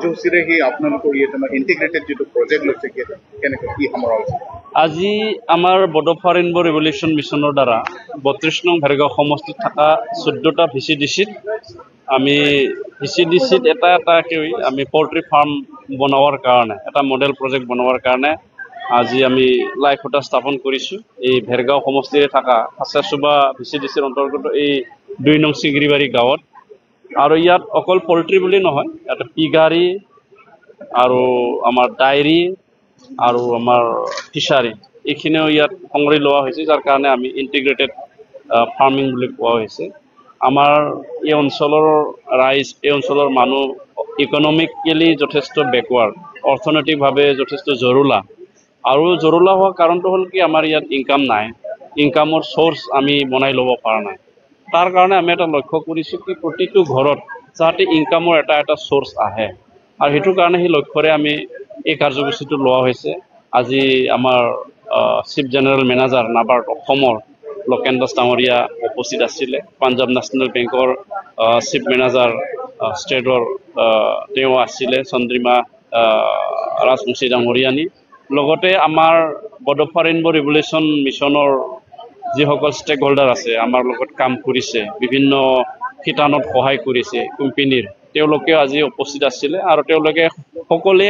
কাৰ্যসূচীৰে সেই আপোনালোকৰ ইয়াত আমাৰ ইণ্টিগ্ৰেটেড যিটো প্ৰজেক্ট লৈছে কেনেকৈ কি সামৰা হৈছে আজি আমাৰ বডোফা ৰেইনবো ৰিভলিউশ্যন মিছনৰ দ্বাৰা ৩২ নং ভেৰগাঁও সমষ্টিত থকা ১৪টা VCDCত আমি VCDCত এটাকৈ আমি পল্ট্ৰি ফাৰ্ম বনোৱাৰ কাৰণে এটা মডেল প্ৰজেক্ট বনোৱাৰ কাৰণে আজি আমি লাই খুঁটা স্থাপন কৰিছোঁ এই ভেৰগাঁও সমষ্টিৰে থকা হাছাচুবা VCDCৰ অন্তৰ্গত এই ২ নং চিগিৰিবাৰী গাঁৱত আৰু ইয়াত অকল পল্ট্ৰি বুলি নহয় ইয়াত পিগাৰী আৰু আমাৰ ডায়েৰী আৰু আমাৰ ফিচাৰী এইখিনিও ইয়াত সংগ্ৰহ লোৱা হৈছে যাৰ কাৰণে আমি ইণ্টিগ্ৰেটেড ফাৰ্মিং বুলি কোৱা হৈছে আমাৰ এই অঞ্চলৰ ৰাইজ এই অঞ্চলৰ মানুহ ইকনমিকেলি যথেষ্ট বেকৱাৰ্ড অৰ্থনৈতিকভাৱে যথেষ্ট জৰুলা আৰু জৰুলা হোৱা কাৰণটো হ'ল কি আমাৰ ইয়াত ইনকাম নাই ইনকামৰ সোৰ্স আমি বনাই ল'ব পৰা নাই তাৰ কাৰণে আমি এটা লক্ষ্য কৰিছোঁ কি প্ৰতিটো ঘৰত যাতে ইনকামৰ এটা সোৰ্স আহে আৰু সেইটো কাৰণে সেই লক্ষ্যৰে আমি এই কাৰ্যসূচীটো লোৱা হৈছে আজি আমাৰ চিফ জেনেৰেল মেনেজাৰ নাবাৰ্ড অসমৰ লোকেন দাস ডাঙৰীয়া উপস্থিত আছিলে পাঞ্জাব নেশ্যনেল বেংকৰ চিফ মেনেজাৰ ষ্টেটৰ তেওঁ আছিলে চন্দ্ৰিমা ৰাজবংশী ডাঙৰীয়ানী লগতে আমাৰ বডোফা ৰেইনবো ৰিভলিউশ্যন মিছনৰ যিসকল ষ্টেক হোল্ডাৰ আছে আমাৰ লগত কাম কৰিছে বিভিন্ন শিতানত সহায় কৰিছে কোম্পানীৰ তেওঁলোকে আজি উপস্থিত আছিলে আৰু তেওঁলোকে সকলোৱে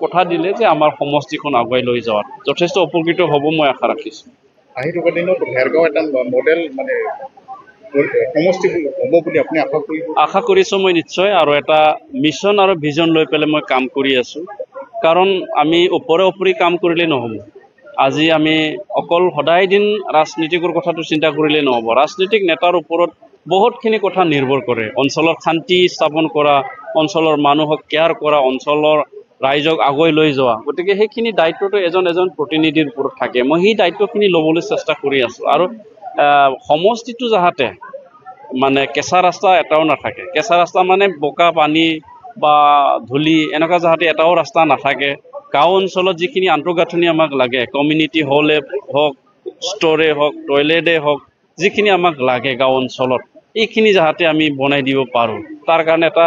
কথা দিলে যে আমাৰ সমষ্টিখন আগুৱাই লৈ যোৱাত যথেষ্ট উপকৃত হ'ব মই আশা ৰাখিছোঁ আহি থকা দিনত ভেৰগাঁও এটা মডেল মানে সমষ্টি হ'ব বুলি আপুনি আশা কৰিছোঁ মই নিশ্চয় আৰু এটা মিছন আৰু ভিজন লৈ পেলাই মই কাম কৰি আছোঁ কাৰণ আমি ওপৰি কাম কৰিলে নহ'ব আজি আমি অকল সদায় দিন ৰাজনীতিকৰ কথাটো চিন্তা কৰিলে নহ'ব ৰাজনীতিক নেতাৰ ওপৰত বহুতখিনি কথা নিৰ্ভৰ কৰে অঞ্চলৰ শান্তি স্থাপন কৰা অঞ্চলৰ মানুহক কেয়াৰ কৰা অঞ্চলৰ ৰাইজক আগুৱাই লৈ যোৱা গতিকে সেইখিনি দায়িত্বটো এজন প্ৰতিনিধিৰ ওপৰত থাকে মই সেই দায়িত্বখিনি ল'বলৈ চেষ্টা কৰি আছোঁ আৰু সমষ্টিটো যাহাতে মানে কেঁচা ৰাস্তা এটাও নাথাকে কেঁচা ৰাস্তা মানে বোকা পানী বা ধূলি এনেকুৱা যাহাতে এটাও ৰাস্তা নাথাকে গাঁও অঞ্চলত যিখিনি আন্তঃগাঁথনি আমাক লাগে কমিউনিটি হলে হওক ষ্ট'ৰে হওক টয়লেটে হওক যিখিনি আমাক লাগে গাঁও অঞ্চলত এইখিনি যাহাতে আমি বনাই দিব পাৰোঁ তাৰ কাৰণে এটা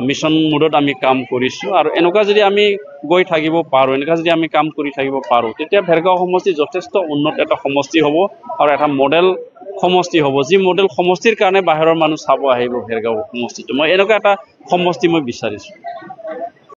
মিছন মোডত আমি কাম কৰিছোঁ আৰু এনেকুৱা যদি আমি গৈ থাকিব পাৰোঁ এনেকুৱা যদি আমি কাম কৰি থাকিব পাৰোঁ তেতিয়া ভেৰগাঁও সমষ্টি যথেষ্ট উন্নত এটা সমষ্টি হ'ব আৰু এটা মডেল সমষ্টি হ'ব যি মডেল সমষ্টিৰ কাৰণে বাহিৰৰ মানুহ চাব আহিব ভেৰগাঁও সমষ্টিটো মই এনেকুৱা এটা সমষ্টি মই বিচাৰিছোঁ